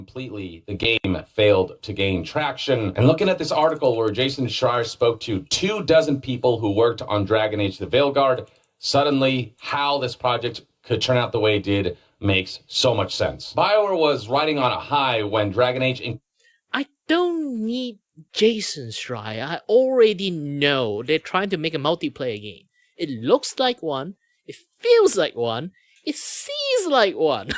completely, the game failed to gain traction. And looking at this article where Jason Schreier spoke to 24 people who worked on Dragon Age the Veilguard, suddenly how this project could turn out the way it did makes so much sense. BioWare was riding on a high when Dragon Age... I don't need Jason Schreier. I already know they're trying to make a multiplayer game. It looks like one, it feels like one, it seems like one.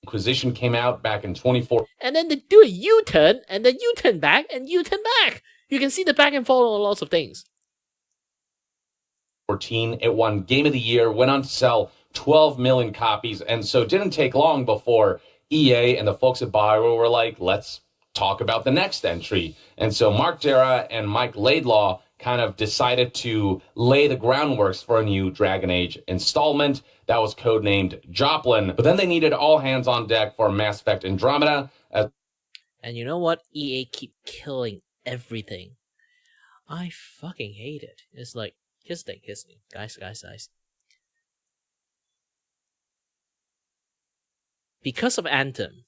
Inquisition came out back in 2014. And then they do a U-turn, and then U-turn back, and U-turn back. You can see the back and forth on lots of things. It won Game of the Year, went on to sell 12 million copies, and so it didn't take long before EA and the folks at BioWare were like, let's talk about the next entry. And so Mark Dara and Mike Laidlaw kind of decided to lay the groundworks for a new Dragon Age installment that was codenamed Joplin. But then they needed all hands on deck for Mass Effect Andromeda. And you know what? EA keep killing everything. I fucking hate it. It's like, here's the thing. Guys. Because of Anthem,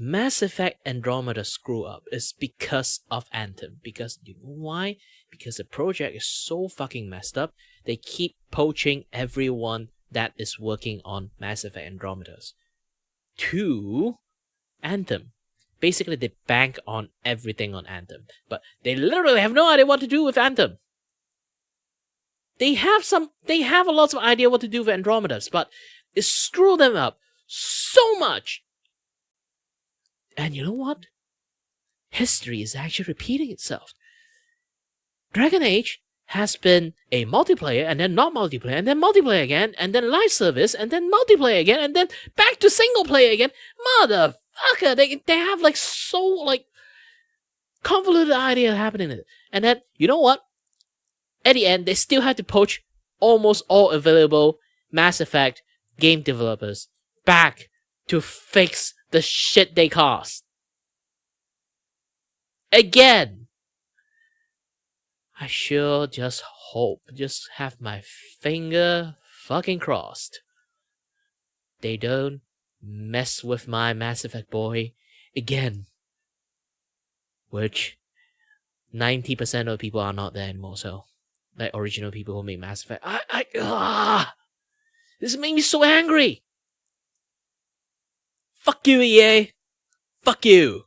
Mass Effect Andromeda screw up is because of Anthem. Because you know why? Because the project is so fucking messed up, they keep poaching everyone that is working on Mass Effect Andromedas to Anthem. Basically, they bank on everything on Anthem. But they literally have no idea what to do with Anthem. They have a lot of idea what to do with Andromedas, but it screwed them up so much. And you know what? History is actually repeating itself. Dragon Age has been a multiplayer, and then not multiplayer, and then multiplayer again, and then live service, and then multiplayer again, and then back to single player again. Motherfucker, they have like so like convoluted idea happening. And then, you know what? At the end, they still have to poach almost all available Mass Effect game developers back to fix the shit they caused. Again. I sure just hope, just have my finger fucking crossed, they don't mess with my Mass Effect boy again. Which 90% of people are not there anymore, so like original people who make Mass Effect. This made me so angry. Fuck you, EA. Fuck you.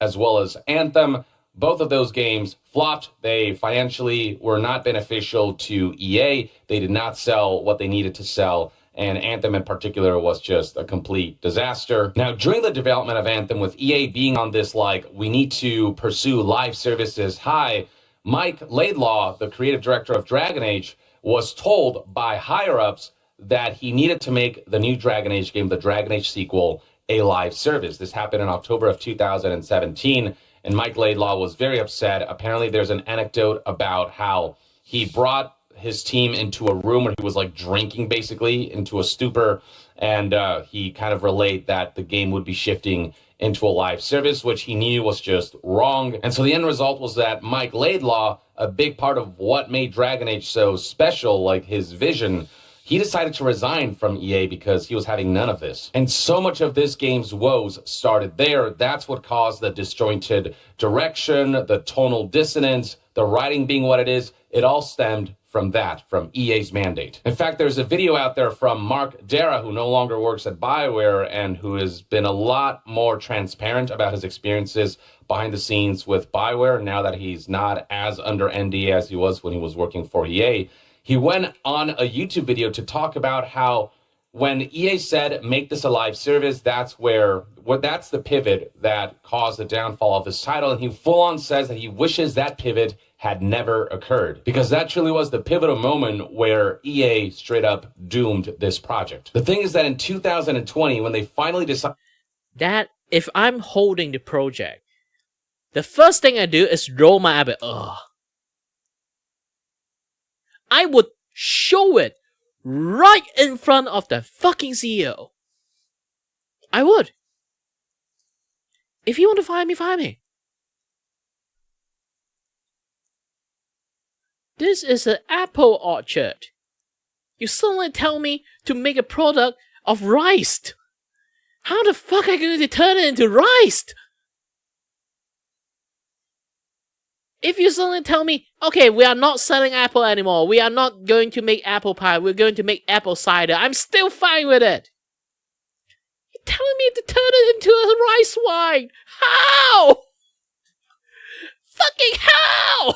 As well as Anthem. Both of those games flopped. They financially were not beneficial to EA. They did not sell what they needed to sell. And Anthem in particular was just a complete disaster. Now, during the development of Anthem, with EA being on this, like, we need to pursue live services high, Mike Laidlaw, the creative director of Dragon Age, was told by higher-ups that he needed to make the new Dragon Age game, the Dragon Age sequel, a live service. This happened in October of 2017, and Mike Laidlaw was very upset. Apparently, there's an anecdote about how he brought his team into a room where he was like drinking, basically, into a stupor, and he kind of relayed that the game would be shifting into a live service, which he knew was just wrong. And so the end result was that Mike Laidlaw, a big part of what made Dragon Age so special, like his vision, he decided to resign from EA because he was having none of this. And so much of this game's woes started there. That's what caused the disjointed direction, the tonal dissonance, the writing being what it is. It all stemmed from that, from EA's mandate. In fact, there's a video out there from Mark Dara, who no longer works at BioWare and who has been a lot more transparent about his experiences behind the scenes with BioWare now that he's not as under NDA as he was when he was working for EA. He went on a YouTube video to talk about how when EA said, make this a live service, that's that's the pivot that caused the downfall of this title. And he full on says that he wishes that pivot had never occurred, because that truly was the pivotal moment where EA straight up doomed this project. The thing is that in 2020, when they finally decided that if I'm holding the project, the first thing I do is roll my eyes. I would show it right in front of the fucking CEO. I would. If you want to fire me, fire me. This is an apple orchard. You suddenly tell me to make a product of rice. How the fuck are you going to turn it into rice? If you suddenly tell me, okay, we are not selling apple anymore, we are not going to make apple pie, we're going to make apple cider, I'm still fine with it. You're telling me to turn it into a rice wine? How? Fucking how?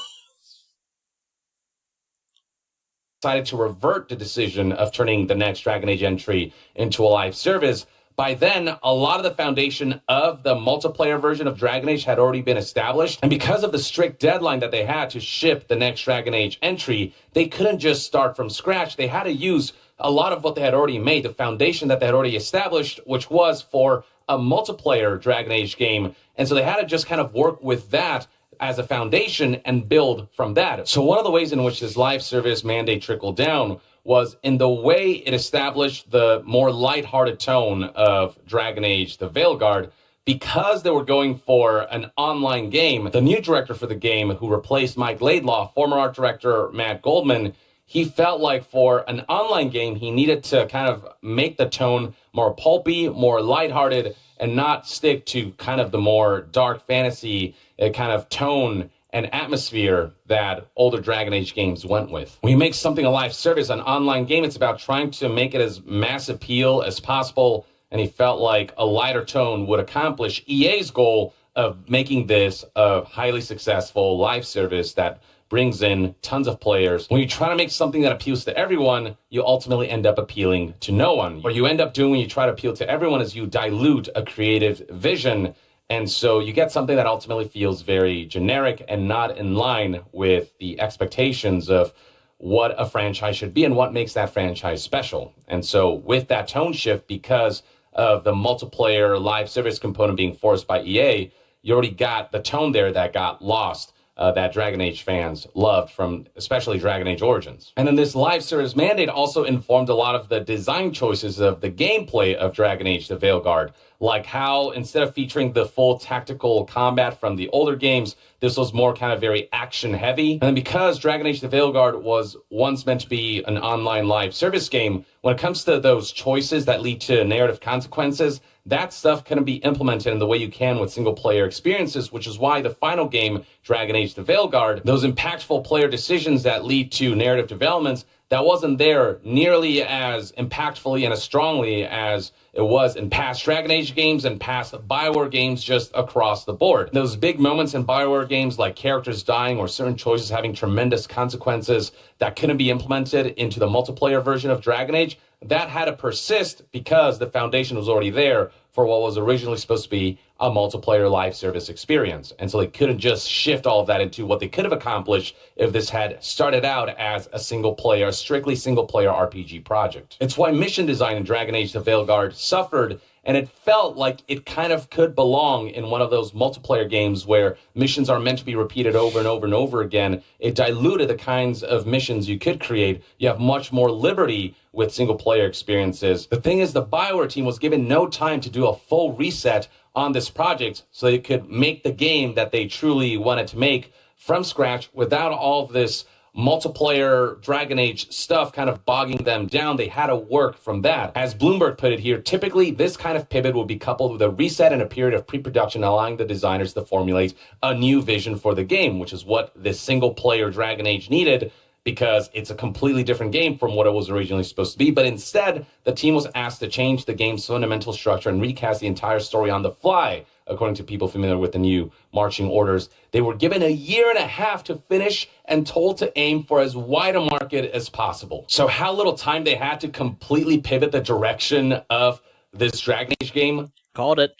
Decided to revert the decision of turning the next Dragon Age entry into a live service. By then, a lot of the foundation of the multiplayer version of Dragon Age had already been established, and because of the strict deadline that they had to ship the next Dragon Age entry, they couldn't just start from scratch. They had to use a lot of what they had already made, the foundation that they had already established, which was for a multiplayer Dragon Age game, and so they had to just kind of work with that as a foundation and build from that. So one of the ways in which this live service mandate trickled down was in the way it established the more lighthearted tone of Dragon Age, the Veilguard. Because they were going for an online game, the new director for the game, who replaced Mike Laidlaw, former art director Matt Goldman, he felt like for an online game, he needed to kind of make the tone more pulpy, more lighthearted, and not stick to kind of the more dark fantasy kind of tone and atmosphere that older Dragon Age games went with. When you make something a live service, an online game, it's about trying to make it as mass appeal as possible, and he felt like a lighter tone would accomplish EA's goal of making this a highly successful live service that brings in tons of players. When you try to make something that appeals to everyone, you ultimately end up appealing to no one. What you end up doing when you try to appeal to everyone is you dilute a creative vision. And so you get something that ultimately feels very generic and not in line with the expectations of what a franchise should be and what makes that franchise special. And so with that tone shift, because of the multiplayer live service component being forced by EA, you already got the tone there that got lost. That Dragon Age fans loved from especially Dragon Age Origins. And then this live service mandate also informed a lot of the design choices of the gameplay of Dragon Age, the Veilguard, like how instead of featuring the full tactical combat from the older games, this was more kind of very action heavy. And then because Dragon Age, the Veilguard was once meant to be an online live service game, when it comes to those choices that lead to narrative consequences, that stuff couldn't be implemented in the way you can with single-player experiences, which is why the final game, Dragon Age the Veilguard, those impactful player decisions that lead to narrative developments, that wasn't there nearly as impactfully and as strongly as it was in past Dragon Age games and past BioWare games just across the board. Those big moments in BioWare games like characters dying or certain choices having tremendous consequences that couldn't be implemented into the multiplayer version of Dragon Age, that had to persist because the foundation was already there for what was originally supposed to be a multiplayer live service experience. And so they couldn't just shift all of that into what they could have accomplished if this had started out as a strictly single player RPG project. It's why mission design in Dragon Age the Veilguard suffered, and it felt like it kind of could belong in one of those multiplayer games where missions are meant to be repeated over and over and over again. It diluted the kinds of missions you could create. You have much more liberty with single-player experiences. The thing is, the BioWare team was given no time to do a full reset on this project so they could make the game that they truly wanted to make from scratch without all of this multiplayer Dragon Age stuff kind of bogging them down. They had to work from that. As Bloomberg put it here, typically this kind of pivot will be coupled with a reset and a period of pre-production, allowing the designers to formulate a new vision for the game, which is what this single-player Dragon Age needed, because it's a completely different game from what it was originally supposed to be. But instead, the team was asked to change the game's fundamental structure and recast the entire story on the fly, according to people familiar with the new marching orders. They were given a year and a half to finish and told to aim for as wide a market as possible. So how little time they had to completely pivot the direction of this Dragon Age game? Called it.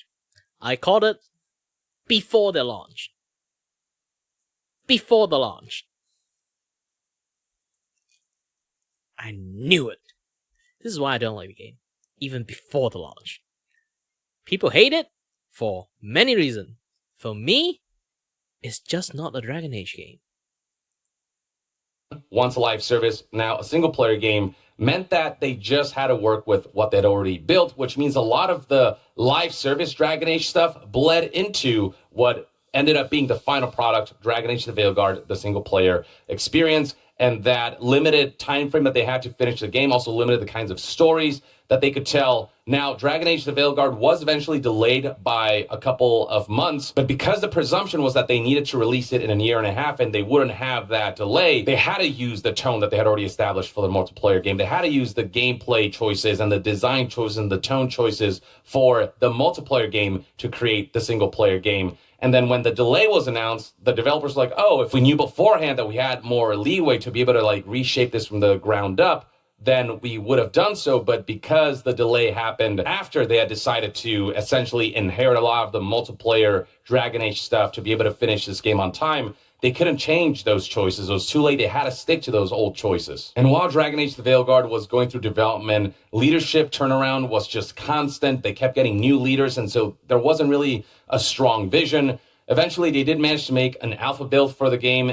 I called it before the launch. Before the launch. I knew it. This is why I don't like the game, even before the launch. People hate it for many reasons. For me, it's just not a Dragon Age game. Once a live service, now a single-player game, meant that they just had to work with what they'd already built, which means a lot of the live service Dragon Age stuff bled into what ended up being the final product, Dragon Age the Veilguard, the single-player experience. and that limited time frame that they had to finish the game also limited the kinds of stories that they could tell. Now, Dragon Age the Veilguard was eventually delayed by a couple of months, but because the presumption was that they needed to release it in a year and a half and they wouldn't have that delay, they had to use the tone that they had already established for the multiplayer game. They had to use the gameplay choices and the design choices and the tone choices for the multiplayer game to create the single player game. And then when the delay was announced, the developers were like, oh, if we knew beforehand that we had more leeway to be able to like reshape this from the ground up, then we would have done so. But because the delay happened after they had decided to essentially inherit a lot of the multiplayer Dragon Age stuff to be able to finish this game on time, they couldn't change those choices. It was too late. They had to stick to those old choices. And while Dragon Age the Veilguard was going through development, leadership turnaround was just constant. They kept getting new leaders, and so there wasn't really a strong vision. Eventually, they did manage to make an alpha build for the game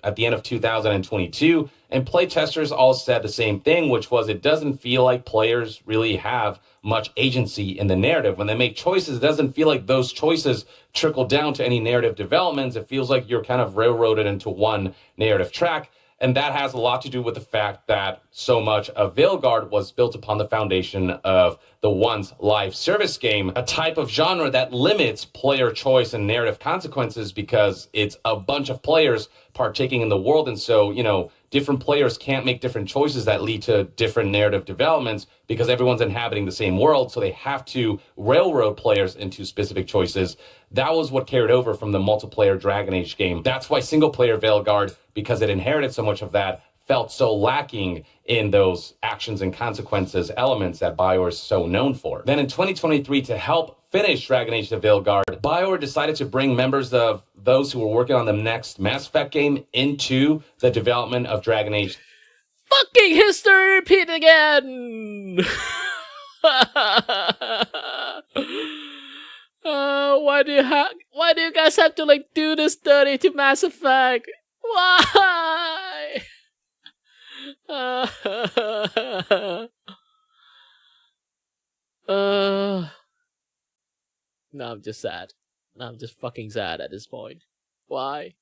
at the end of 2022, and playtesters all said the same thing, which was it doesn't feel like players really have much agency in the narrative. When they make choices, it doesn't feel like those choices trickle down to any narrative developments. It feels like you're kind of railroaded into one narrative track. And that has a lot to do with the fact that so much of Veilguard was built upon the foundation of the once live service game, a type of genre that limits player choice and narrative consequences because it's a bunch of players partaking in the world. And so, different players can't make different choices that lead to different narrative developments because everyone's inhabiting the same world. So they have to railroad players into specific choices. That was what carried over from the multiplayer Dragon Age game. That's why single player Veilguard, because it inherited so much of that, felt so lacking in those actions and consequences elements that BioWare is so known for. Then in 2023, to help finish Dragon Age the Veilguard, BioWare decided to bring members of those who were working on the next Mass Effect game into the development of Dragon Age. Fucking history repeat again! Why do you guys have to like do this dirty to Mass Effect? Why? No, I'm just sad. No, I'm just fucking sad at this point. Why?